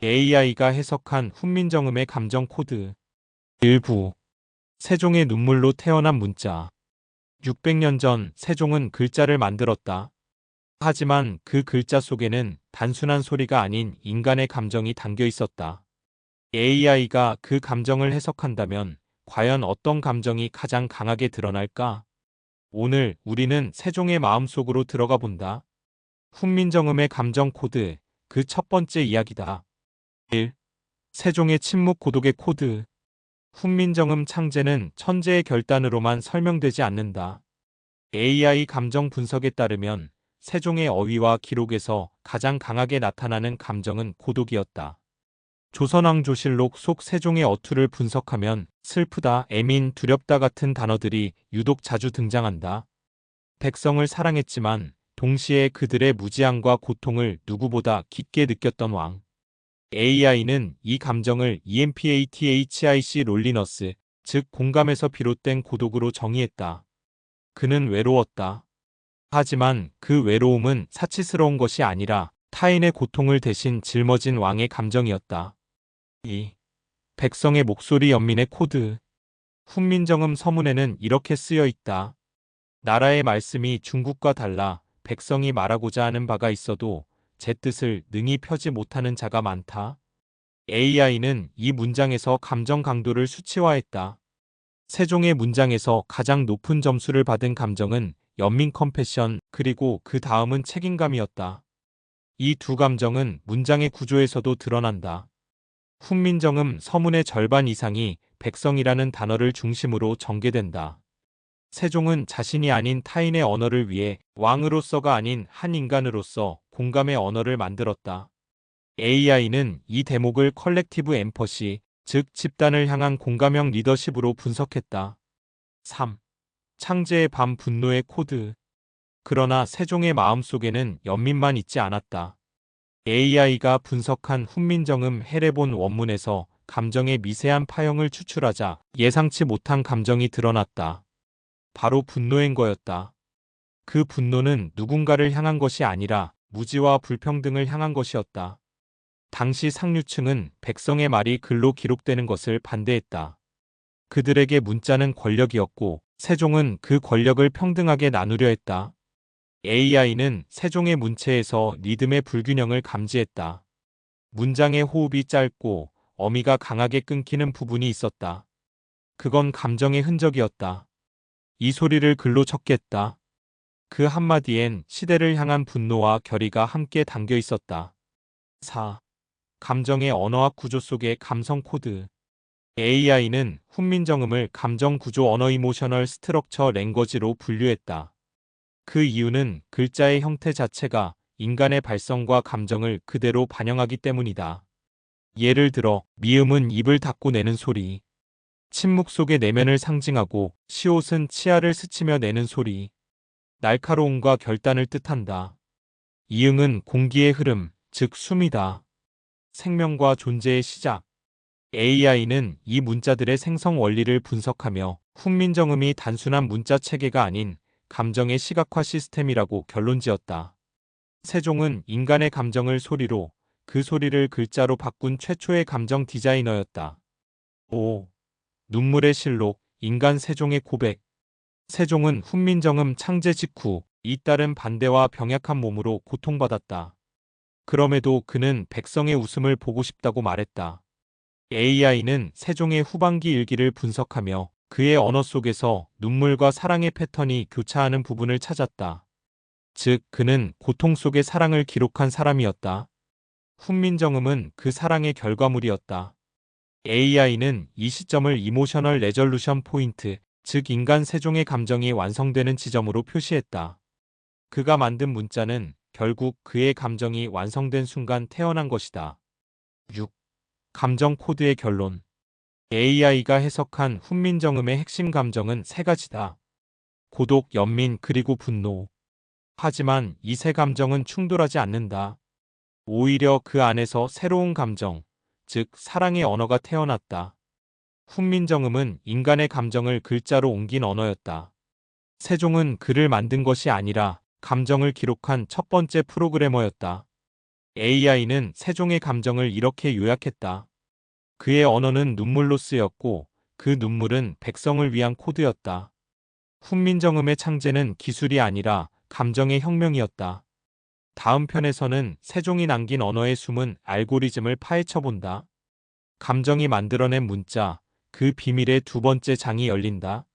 AI가 해석한 훈민정음의 감정 코드. 일부. 세종의 눈물로 태어난 문자. 600년 전 세종은 글자를 만들었다. 하지만 그 글자 속에는 단순한 소리가 아닌 인간의 감정이 담겨 있었다. AI가 그 감정을 해석한다면 과연 어떤 감정이 가장 강하게 드러날까? 오늘 우리는 세종의 마음속으로 들어가 본다. 훈민정음의 감정 코드, 그 첫 번째 이야기다. 1. 세종의 침묵 고독의 코드. 훈민정음 창제는 천재의 결단으로만 설명되지 않는다. AI 감정 분석에 따르면 세종의 어휘와 기록에서 가장 강하게 나타나는 감정은 고독이었다. 조선왕조실록 속 세종의 어투를 분석하면 슬프다, 애민, 두렵다 같은 단어들이 유독 자주 등장한다. 백성을 사랑했지만 동시에 그들의 무지함과 고통을 누구보다 깊게 느꼈던 왕. AI는 이 감정을 EMPATHIC 롤리너스, 즉 공감에서 비롯된 고독으로 정의했다. 그는 외로웠다. 하지만 그 외로움은 사치스러운 것이 아니라 타인의 고통을 대신 짊어진 왕의 감정이었다. 2. 백성의 목소리 연민의 코드. 훈민정음 서문에는 이렇게 쓰여 있다. 나라의 말씀이 중국과 달라 백성이 말하고자 하는 바가 있어도 제 뜻을 능히 펴지 못하는 자가 많다. AI는 이 문장에서 감정 강도를 수치화했다. 세종의 문장에서 가장 높은 점수를 받은 감정은 연민 컴패션, 그리고 그 다음은 책임감이었다. 이 두 감정은 문장의 구조에서도 드러난다. 훈민정음 서문의 절반 이상이 백성이라는 단어를 중심으로 전개된다. 세종은 자신이 아닌 타인의 언어를 위해 왕으로서가 아닌 한 인간으로서 공감의 언어를 만들었다. AI는 이 대목을 컬렉티브 엠퍼시, 즉 집단을 향한 공감형 리더십으로 분석했다. 3. 창제의 밤 분노의 코드. 그러나 세종의 마음속에는 연민만 있지 않았다. AI가 분석한 훈민정음 해례본 원문에서 감정의 미세한 파형을 추출하자 예상치 못한 감정이 드러났다. 바로 분노인 거였다. 그 분노는 누군가를 향한 것이 아니라 무지와 불평등을 향한 것이었다. 당시 상류층은 백성의 말이 글로 기록되는 것을 반대했다. 그들에게 문자는 권력이었고 세종은 그 권력을 평등하게 나누려 했다. AI는 세종의 문체에서 리듬의 불균형을 감지했다. 문장의 호흡이 짧고 어미가 강하게 끊기는 부분이 있었다. 그건 감정의 흔적이었다. 이 소리를 글로 적겠다. 그 한마디엔 시대를 향한 분노와 결의가 함께 담겨 있었다. 4. 감정의 언어학 구조 속의 감성 코드. AI는 훈민정음을 감정 구조 언어 이모셔널 스트럭처 랭거지로 분류했다. 그 이유는 글자의 형태 자체가 인간의 발성과 감정을 그대로 반영하기 때문이다. 예를 들어, 미음은 입을 닫고 내는 소리, 침묵 속의 내면을 상징하고 시옷은 치아를 스치며 내는 소리, 날카로움과 결단을 뜻한다. 이응은 공기의 흐름, 즉 숨이다. 생명과 존재의 시작. AI는 이 문자들의 생성 원리를 분석하며 훈민정음이 단순한 문자 체계가 아닌 감정의 시각화 시스템이라고 결론지었다. 세종은 인간의 감정을 소리로, 그 소리를 글자로 바꾼 최초의 감정 디자이너였다. 5. 눈물의 실록, 인간 세종의 고백. 세종은 훈민정음 창제 직후 잇따른 반대와 병약한 몸으로 고통받았다. 그럼에도 그는 백성의 웃음을 보고 싶다고 말했다. AI는 세종의 후반기 일기를 분석하며 그의 언어 속에서 눈물과 사랑의 패턴이 교차하는 부분을 찾았다. 즉, 그는 고통 속의 사랑을 기록한 사람이었다. 훈민정음은 그 사랑의 결과물이었다. AI는 이 시점을 이모셔널 레절루션 포인트, 즉 인간 세종의 감정이 완성되는 지점으로 표시했다. 그가 만든 문자는 결국 그의 감정이 완성된 순간 태어난 것이다. 6. 감정 코드의 결론. AI가 해석한 훈민정음의 핵심 감정은 세 가지다. 고독, 연민, 그리고 분노. 하지만 이 세 감정은 충돌하지 않는다. 오히려 그 안에서 새로운 감정, 즉 사랑의 언어가 태어났다. 훈민정음은 인간의 감정을 글자로 옮긴 언어였다. 세종은 글을 만든 것이 아니라 감정을 기록한 첫 번째 프로그래머였다. AI는 세종의 감정을 이렇게 요약했다. 그의 언어는 눈물로 쓰였고 그 눈물은 백성을 위한 코드였다. 훈민정음의 창제는 기술이 아니라 감정의 혁명이었다. 다음 편에서는 세종이 남긴 언어의 숨은 알고리즘을 파헤쳐본다. 감정이 만들어낸 문자, 그 비밀의 두 번째 장이 열린다.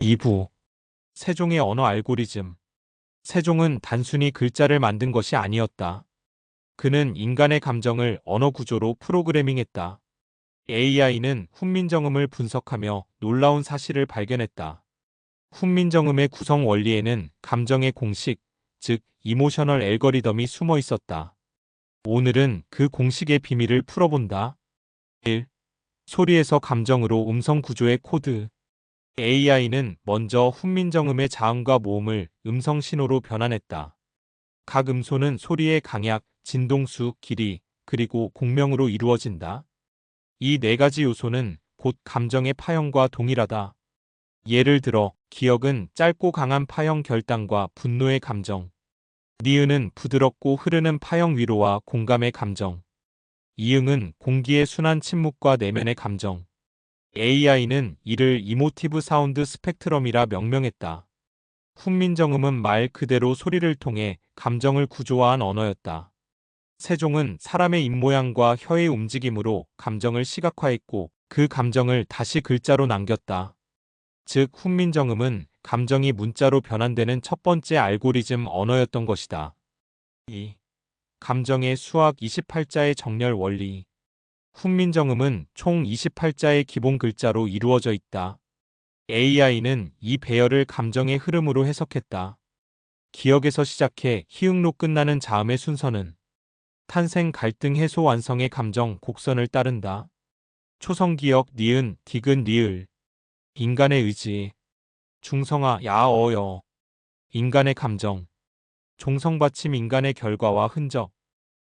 2부. 세종의 언어 알고리즘. 세종은 단순히 글자를 만든 것이 아니었다. 그는 인간의 감정을 언어 구조로 프로그래밍했다. AI는 훈민정음을 분석하며 놀라운 사실을 발견했다. 훈민정음의 구성 원리에는 감정의 공식, 즉 이모셔널 알고리즘이 숨어 있었다. 오늘은 그 공식의 비밀을 풀어본다. 1. 소리에서 감정으로 음성 구조의 코드. AI는 먼저 훈민정음의 자음과 모음을 음성 신호로 변환했다. 각 음소는 소리의 강약, 진동수, 길이, 그리고 공명으로 이루어진다. 이 네 가지 요소는 곧 감정의 파형과 동일하다. 예를 들어, 기억은 짧고 강한 파형 결단과 분노의 감정. 니은은 부드럽고 흐르는 파형 위로와 공감의 감정. 이응은 공기의 순한 침묵과 내면의 감정. AI는 이를 이모티브 사운드 스펙트럼이라 명명했다. 훈민정음은 말 그대로 소리를 통해 감정을 구조화한 언어였다. 세종은 사람의 입모양과 혀의 움직임으로 감정을 시각화했고 그 감정을 다시 글자로 남겼다. 즉 훈민정음은 감정이 문자로 변환되는 첫 번째 알고리즘 언어였던 것이다. 2. 감정의 수학 28자의 정렬 원리. 훈민정음은 총 28자의 기본 글자로 이루어져 있다. AI는 이 배열을 감정의 흐름으로 해석했다. 기억에서 시작해 희응로 끝나는 자음의 순서는 탄생, 갈등, 해소, 완성의 감정, 곡선을 따른다. 초성기억, 니은, 디귿, 리을. 인간의 의지. 중성화, 야, 어여. 인간의 감정. 종성받침, 인간의 결과와 흔적.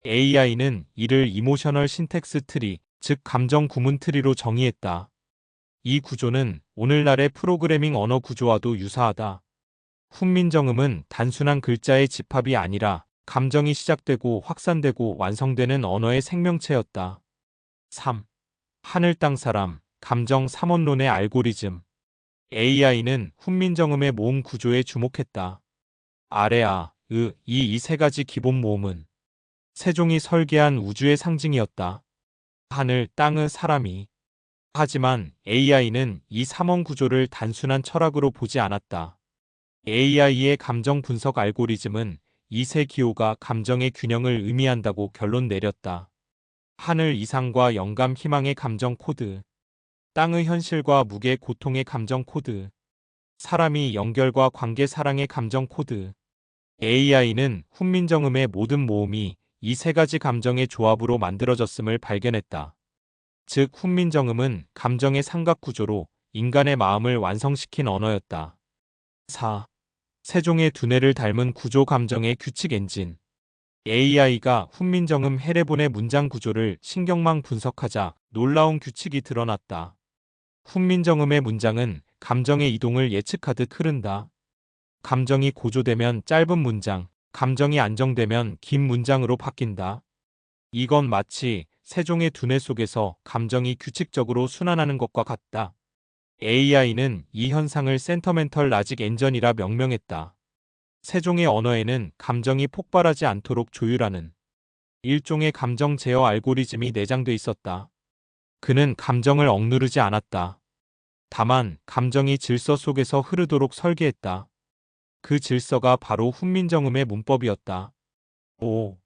AI는 이를 이모셔널 신텍스 트리, 즉 감정 구문 트리로 정의했다. 이 구조는 오늘날의 프로그래밍 언어 구조와도 유사하다. 훈민정음은 단순한 글자의 집합이 아니라 감정이 시작되고 확산되고 완성되는 언어의 생명체였다. 3. 하늘 땅 사람, 감정 3원론의 알고리즘. AI는 훈민정음의 모음 구조에 주목했다. 아래아, 이 세 가지 기본 모음은 세종이 설계한 우주의 상징이었다. 하늘, 땅의 사람이. 하지만 AI는 이 3원 구조를 단순한 철학으로 보지 않았다. AI의 감정 분석 알고리즘은 이 세 기호가 감정의 균형을 의미한다고 결론 내렸다. 하늘 이상과 영감 희망의 감정 코드. 땅의 현실과 무게 고통의 감정 코드. 사람이 연결과 관계 사랑의 감정 코드. AI는 훈민정음의 모든 모음이 이 세 가지 감정의 조합으로 만들어졌음을 발견했다. 즉 훈민정음은 감정의 삼각구조로 인간의 마음을 완성시킨 언어였다. 4. 세종의 두뇌를 닮은 구조 감정의 규칙 엔진. AI가 훈민정음 해례본의 문장 구조를 신경망 분석하자 놀라운 규칙이 드러났다. 훈민정음의 문장은 감정의 이동을 예측하듯 흐른다. 감정이 고조되면 짧은 문장, 감정이 안정되면 긴 문장으로 바뀐다. 이건 마치 세종의 두뇌 속에서 감정이 규칙적으로 순환하는 것과 같다. AI는 이 현상을 센터멘털 라직 엔전이라 명명했다. 세종의 언어에는 감정이 폭발하지 않도록 조율하는 일종의 감정 제어 알고리즘이 내장돼 있었다. 그는 감정을 억누르지 않았다. 다만 감정이 질서 속에서 흐르도록 설계했다. 그 질서가 바로 훈민정음의 문법이었다. 5.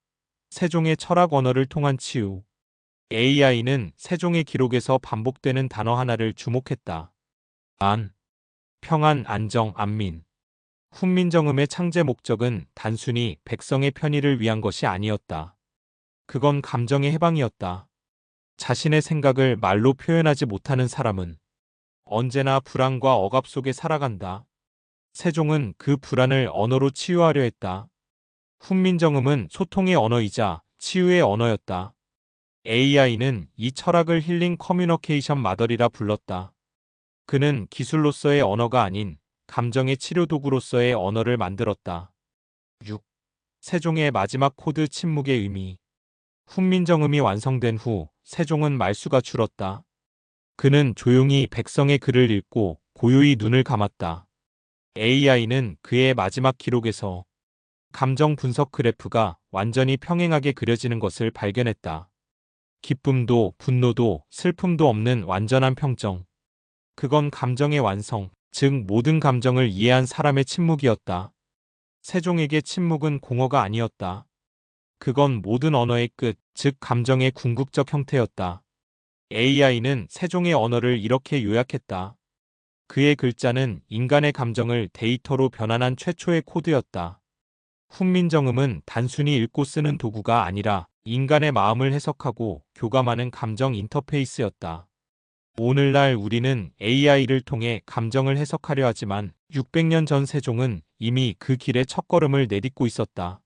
세종의 철학 언어를 통한 치유. AI는 세종의 기록에서 반복되는 단어 하나를 주목했다. 안, 평안, 안정, 안민. 훈민정음의 창제 목적은 단순히 백성의 편의를 위한 것이 아니었다. 그건 감정의 해방이었다. 자신의 생각을 말로 표현하지 못하는 사람은 언제나 불안과 억압 속에 살아간다. 세종은 그 불안을 언어로 치유하려 했다. 훈민정음은 소통의 언어이자 치유의 언어였다. AI는 이 철학을 힐링 커뮤니케이션 마더리라 불렀다. 그는 기술로서의 언어가 아닌 감정의 치료 도구로서의 언어를 만들었다. 6. 세종의 마지막 코드 침묵의 의미. 훈민정음이 완성된 후 세종은 말수가 줄었다. 그는 조용히 백성의 글을 읽고 고요히 눈을 감았다. AI는 그의 마지막 기록에서 감정 분석 그래프가 완전히 평행하게 그려지는 것을 발견했다. 기쁨도 분노도 슬픔도 없는 완전한 평정. 그건 감정의 완성, 즉 모든 감정을 이해한 사람의 침묵이었다. 세종에게 침묵은 공허가 아니었다. 그건 모든 언어의 끝, 즉 감정의 궁극적 형태였다. AI는 세종의 언어를 이렇게 요약했다. 그의 글자는 인간의 감정을 데이터로 변환한 최초의 코드였다. 훈민정음은 단순히 읽고 쓰는 도구가 아니라 인간의 마음을 해석하고 교감하는 감정 인터페이스였다. 오늘날 우리는 AI를 통해 감정을 해석하려 하지만 600년 전 세종은 이미 그 길의 첫걸음을 내딛고 있었다.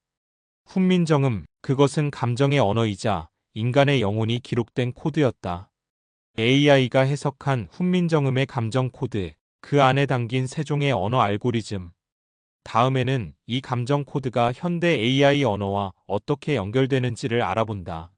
훈민정음, 그것은 감정의 언어이자 인간의 영혼이 기록된 코드였다. AI가 해석한 훈민정음의 감정 코드, 그 안에 담긴 세종의 언어 알고리즘. 다음에는 이 감정 코드가 현대 AI 언어와 어떻게 연결되는지를 알아본다.